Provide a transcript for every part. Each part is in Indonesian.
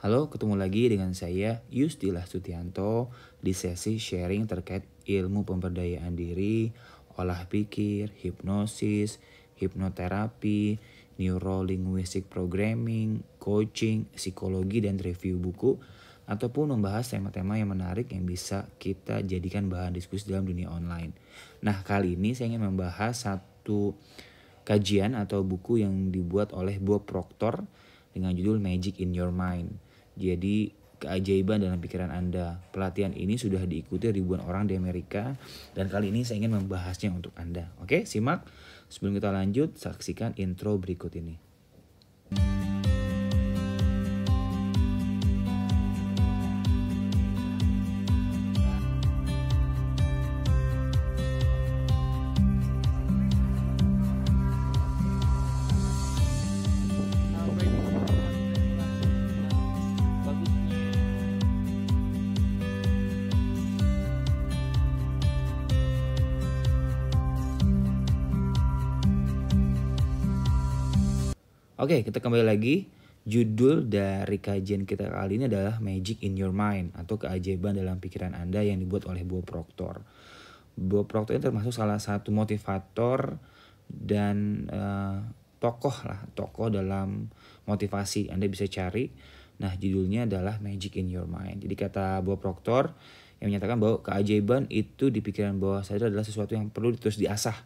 Halo, ketemu lagi dengan saya Yusdillah Sutianto di sesi sharing terkait ilmu pemberdayaan diri, olah pikir, hipnosis, hipnoterapi, neurolinguistic programming, coaching, psikologi dan review buku ataupun membahas tema-tema yang menarik yang bisa kita jadikan bahan diskusi dalam dunia online. Nah, kali ini saya ingin membahas satu kajian atau buku yang dibuat oleh Bob Proctor dengan judul Magic in Your Mind. Jadi keajaiban dalam pikiran Anda. Pelatihan ini sudah diikuti ribuan orang di Amerika dan kali ini saya ingin membahasnya untuk Anda. Oke, simak. Sebelum kita lanjut, saksikan intro berikut ini. Oke, kita kembali lagi. Judul dari kajian kita kali ini adalah Magic in Your Mind atau keajaiban dalam pikiran Anda yang dibuat oleh Bob Proctor. Bob Proctor ini termasuk salah satu motivator dan tokoh dalam motivasi. Anda bisa cari. Nah, judulnya adalah Magic in Your Mind. Jadi kata Bob Proctor yang menyatakan bahwa keajaiban itu di pikiran bawah sadar adalah sesuatu yang perlu terus diasah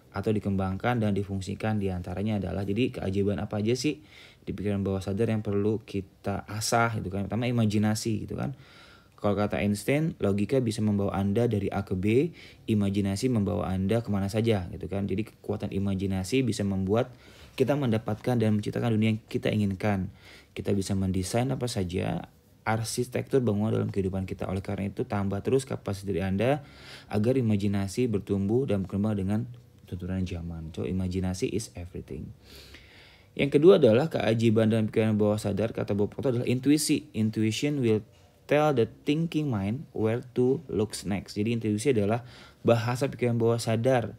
atau dikembangkan dan difungsikan. Di antaranya adalah, jadi keajaiban apa aja sih di pikiran bawah sadar yang perlu kita asah gitu kan. Pertama, imajinasi gitu kan. Kalau kata Einstein, logika bisa membawa Anda dari A ke B, imajinasi membawa Anda kemana saja gitu kan. Jadi kekuatan imajinasi bisa membuat kita mendapatkan dan menciptakan dunia yang kita inginkan. Kita bisa mendesain apa saja, arsitektur bangunan dalam kehidupan kita. Oleh karena itu, tambah terus kapasitas diri Anda agar imajinasi bertumbuh dan berkembang dengan tuntunan zaman. So, imajinasi is everything. Yang kedua adalah keajaiban dalam pikiran bawah sadar. Kata Bob Proctor adalah intuisi. Intuition will tell the thinking mind where to look next. Jadi intuisi adalah bahasa pikiran bawah sadar.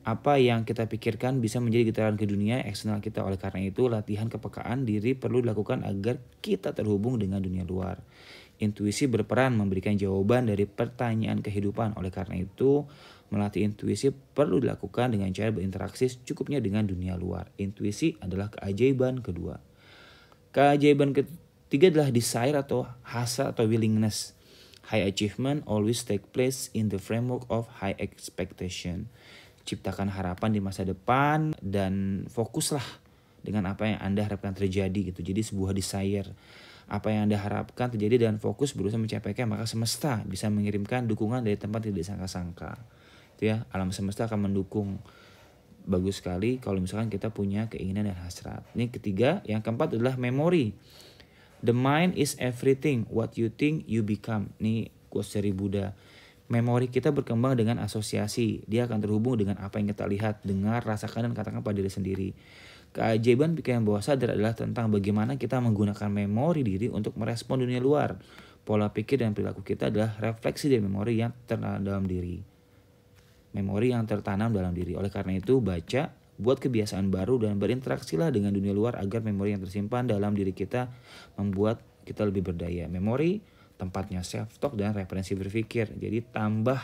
Apa yang kita pikirkan bisa menjadi getaran ke dunia eksternal kita. Oleh karena itu, latihan kepekaan diri perlu dilakukan agar kita terhubung dengan dunia luar. Intuisi berperan memberikan jawaban dari pertanyaan kehidupan. Oleh karena itu, melatih intuisi perlu dilakukan dengan cara berinteraksi secukupnya dengan dunia luar. Intuisi adalah keajaiban kedua. Keajaiban ketiga adalah desire atau hasrat atau willingness. High achievement always take place in the framework of high expectation. Ciptakan harapan di masa depan dan fokuslah dengan apa yang Anda harapkan terjadi gitu. Jadi sebuah desire. Apa yang Anda harapkan terjadi dan fokus berusaha mencapainya, maka semesta bisa mengirimkan dukungan dari tempat tidak disangka-sangka. Itu ya, alam semesta akan mendukung. Bagus sekali kalau misalkan kita punya keinginan dan hasrat. Ini ketiga. Yang keempat adalah memori. The mind is everything. What you think you become. Ini quotes dari Buddha. Memori kita berkembang dengan asosiasi. Dia akan terhubung dengan apa yang kita lihat, dengar, rasakan, dan katakan pada diri sendiri. Keajaiban pikiran bawah sadar adalah tentang bagaimana kita menggunakan memori diri untuk merespon dunia luar. Pola pikir dan perilaku kita adalah refleksi dari memori yang tertanam dalam diri. Memori yang tertanam dalam diri. Oleh karena itu, baca, buat kebiasaan baru, dan berinteraksilah dengan dunia luar agar memori yang tersimpan dalam diri kita membuat kita lebih berdaya. Memori, tempatnya self-talk dan referensi berpikir. Jadi tambah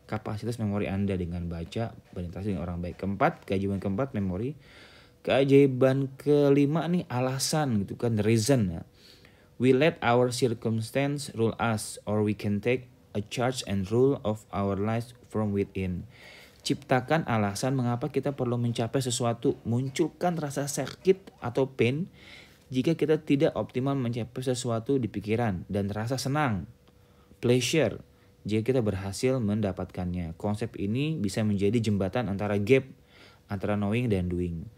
kapasitas memori Anda dengan baca, berinteraksi dengan orang baik. Keempat, keajaiban keempat, memori. Keajaiban kelima nih, alasan gitu kan, reason ya. We let our circumstance rule us, or we can take a charge and rule of our lives from within. Ciptakan alasan mengapa kita perlu mencapai sesuatu. Munculkan rasa sakit atau pain jika kita tidak optimal mencapai sesuatu di pikiran, dan rasa senang, pleasure, jika kita berhasil mendapatkannya. Konsep ini bisa menjadi jembatan antara gap antara knowing dan doing.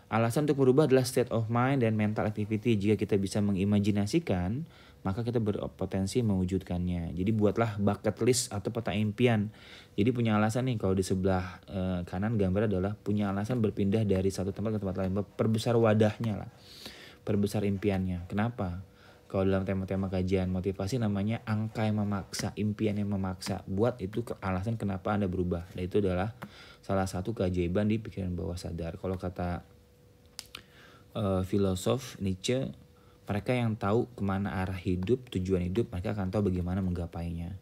Alasan untuk berubah adalah state of mind dan mental activity. Jika kita bisa mengimajinasikan, maka kita berpotensi mewujudkannya. Jadi buatlah bucket list atau peta impian. Jadi punya alasan nih, kalau di sebelah kanan gambar adalah punya alasan berpindah dari satu tempat ke tempat lain. Perbesar wadahnya lah, perbesar impiannya. Kenapa? Kalau dalam tema-tema kajian motivasi namanya angka yang memaksa, impian yang memaksa. Buat itu alasan kenapa Anda berubah. Dan itu adalah salah satu keajaiban di pikiran bawah sadar. Kalau kata filosof Nietzsche, Mereka yang tahu kemana arah hidup, tujuan hidup, mereka akan tahu bagaimana menggapainya.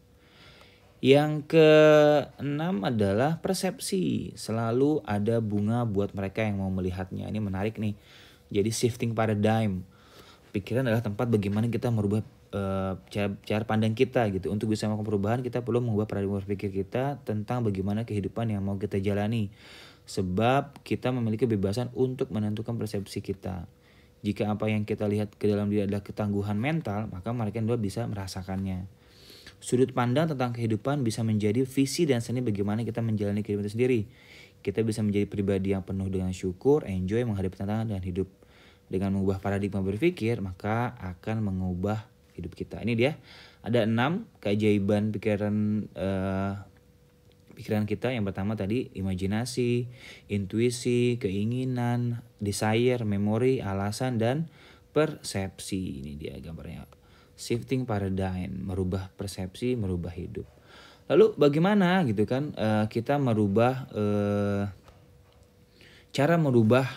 Yang keenam adalah persepsi. Selalu ada bunga buat mereka yang mau melihatnya. Ini menarik nih. Jadi shifting paradigm. Pikiran adalah tempat bagaimana kita merubah cara pandang kita gitu. Untuk bisa melakukan perubahan kita perlu mengubah paradigma berpikir kita tentang bagaimana kehidupan yang mau kita jalani. Sebab kita memiliki kebebasan untuk menentukan persepsi kita. Jika apa yang kita lihat ke dalam diri adalah ketangguhan mental, maka mereka berdua bisa merasakannya. Sudut pandang tentang kehidupan bisa menjadi visi dan seni bagaimana kita menjalani kehidupan itu sendiri. Kita bisa menjadi pribadi yang penuh dengan syukur, enjoy, menghadapi tantangan dan hidup. Dengan mengubah paradigma berpikir, maka akan mengubah hidup kita. Ini dia, ada 6 keajaiban pikiran kita. Yang pertama tadi, imajinasi, intuisi, keinginan, desire, memori, alasan, dan persepsi. Ini dia gambarnya. Shifting paradigm, merubah persepsi, merubah hidup. Lalu bagaimana gitu kan kita merubah cara merubah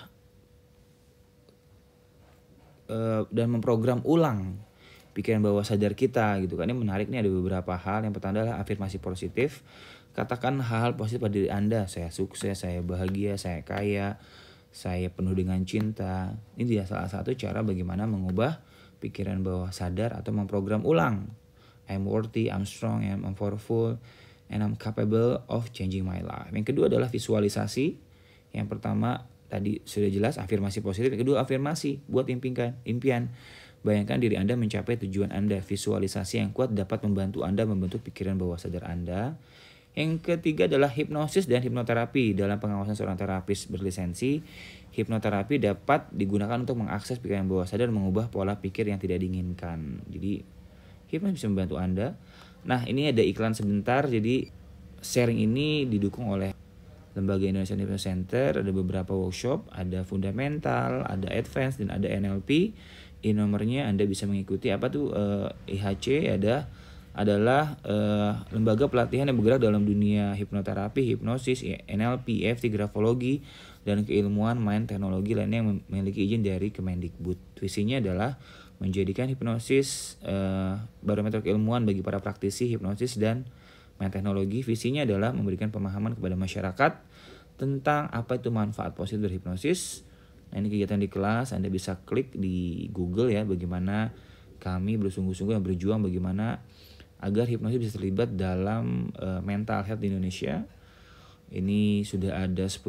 dan memprogram ulang pikiran bawah sadar kita gitu kan. Ini menarik nih, ada beberapa hal. Yang pertama adalah afirmasi positif. Katakan hal-hal positif pada diri Anda. Saya sukses, saya bahagia, saya kaya, saya penuh dengan cinta. Ini dia salah satu cara bagaimana mengubah pikiran bawah sadar atau memprogram ulang. I'm worthy, I'm strong, I'm powerful, and I'm capable of changing my life. Yang kedua adalah visualisasi. Yang pertama tadi sudah jelas afirmasi positif. Yang kedua afirmasi buat impian. Bayangkan diri Anda mencapai tujuan Anda. Visualisasi yang kuat dapat membantu Anda membentuk pikiran bawah sadar Anda. Yang ketiga adalah hipnosis dan hipnoterapi. Dalam pengawasan seorang terapis berlisensi, hipnoterapi dapat digunakan untuk mengakses pikiran bawah sadar dan mengubah pola pikir yang tidak diinginkan. Jadi hipnosis bisa membantu Anda. Nah, ini ada iklan sebentar. Jadi sharing ini didukung oleh Lembaga Indonesian Hypnosis Center. Ada beberapa workshop, ada fundamental, ada advance, dan ada NLP. Ini nomornya Anda bisa mengikuti. Apa tuh IHC adalah lembaga pelatihan yang bergerak dalam dunia hipnoterapi, hipnosis, NLP, EFT, grafologi, dan keilmuan main teknologi lainnya yang memiliki izin dari Kemendikbud. Visinya adalah menjadikan hipnosis barometer keilmuan bagi para praktisi hipnosis dan main teknologi. Visinya adalah memberikan pemahaman kepada masyarakat tentang apa itu manfaat positif dari hipnosis. Nah, ini kegiatan di kelas, Anda bisa klik di Google ya, bagaimana kami bersungguh-sungguh yang berjuang bagaimana agar hipnosis bisa terlibat dalam mental health di Indonesia. Ini sudah ada 10.000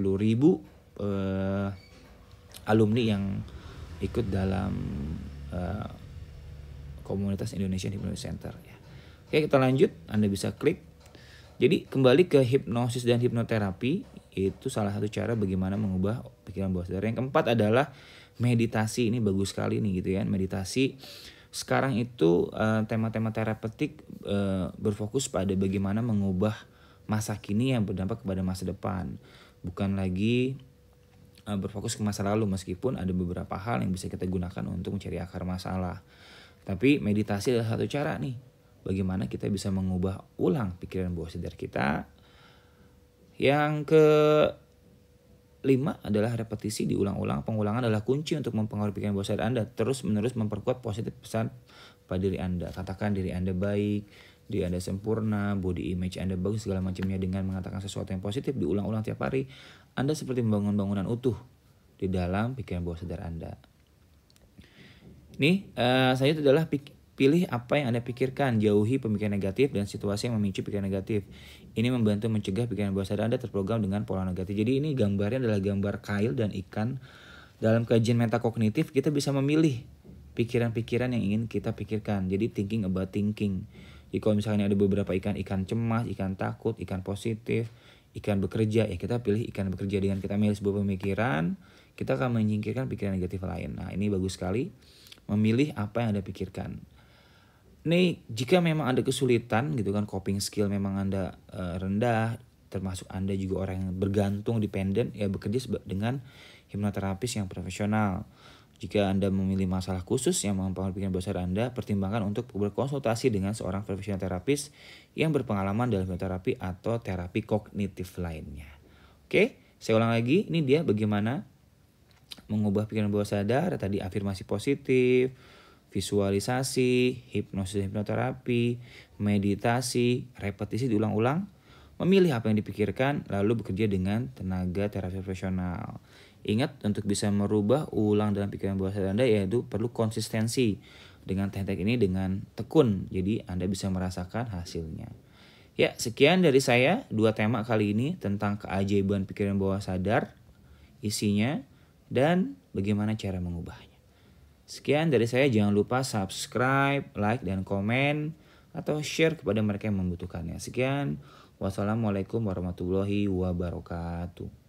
alumni yang ikut dalam komunitas Indonesian Hypnosis Center ya. Oke, kita lanjut, Anda bisa klik. Jadi kembali ke hipnosis dan hipnoterapi, itu salah satu cara bagaimana mengubah pikiran bawah sadar. Yang keempat adalah meditasi. Ini bagus sekali nih gitu ya. Meditasi sekarang itu tema-tema terapeutik berfokus pada bagaimana mengubah masa kini yang berdampak kepada masa depan. Bukan lagi berfokus ke masa lalu, meskipun ada beberapa hal yang bisa kita gunakan untuk mencari akar masalah. Tapi meditasi adalah satu cara nih. Bagaimana kita bisa mengubah ulang pikiran bawah sadar kita. Yang kelima adalah repetisi, diulang-ulang. Pengulangan adalah kunci untuk mempengaruhi pikiran bawah sadar Anda. Terus menerus memperkuat positif pesan pada diri Anda. Katakan diri Anda baik, diri Anda sempurna, body image Anda bagus, segala macamnya. Dengan mengatakan sesuatu yang positif diulang-ulang tiap hari, Anda seperti membangun bangunan utuh di dalam pikiran bawah sadar Anda. Nih, saya itu adalah pilih apa yang Anda pikirkan, jauhi pemikiran negatif dan situasi yang memicu pikiran negatif. Ini membantu mencegah pikiran bawah sadar Anda terprogram dengan pola negatif. Jadi ini gambarnya adalah gambar kail dan ikan. Dalam kajian metakognitif kita bisa memilih pikiran-pikiran yang ingin kita pikirkan. Jadi thinking about thinking. Jadi kalau misalnya ada beberapa ikan cemas, ikan takut, ikan positif, ikan bekerja, ya kita pilih ikan bekerja. Dengan kita memilih sebuah pemikiran, kita akan menyingkirkan pikiran negatif lain. Nah, ini bagus sekali, memilih apa yang Anda pikirkan. Nih, jika memang ada kesulitan gitu kan, coping skill memang Anda rendah, termasuk Anda juga orang yang bergantung, dependen, ya bekerja dengan hipnoterapis yang profesional. Jika Anda memilih masalah khusus yang mempengaruhi pikiran bawah sadar Anda, pertimbangkan untuk berkonsultasi dengan seorang profesional terapis yang berpengalaman dalam hipnoterapi atau terapi kognitif lainnya. Oke, saya ulang lagi, ini dia bagaimana mengubah pikiran bawah sadar. Tadi afirmasi positif, visualisasi, hipnosis hipnoterapi, meditasi, repetisi diulang-ulang, memilih apa yang dipikirkan, lalu bekerja dengan tenaga terapi profesional. Ingat, untuk bisa merubah ulang dalam pikiran bawah sadar Anda yaitu perlu konsistensi dengan teknik ini dengan tekun. Jadi Anda bisa merasakan hasilnya. Ya, sekian dari saya 2 tema kali ini tentang keajaiban pikiran bawah sadar, isinya, dan bagaimana cara mengubahnya. Sekian dari saya, jangan lupa subscribe, like, dan komen, atau share kepada mereka yang membutuhkannya. Sekian, wassalamualaikum warahmatullahi wabarakatuh.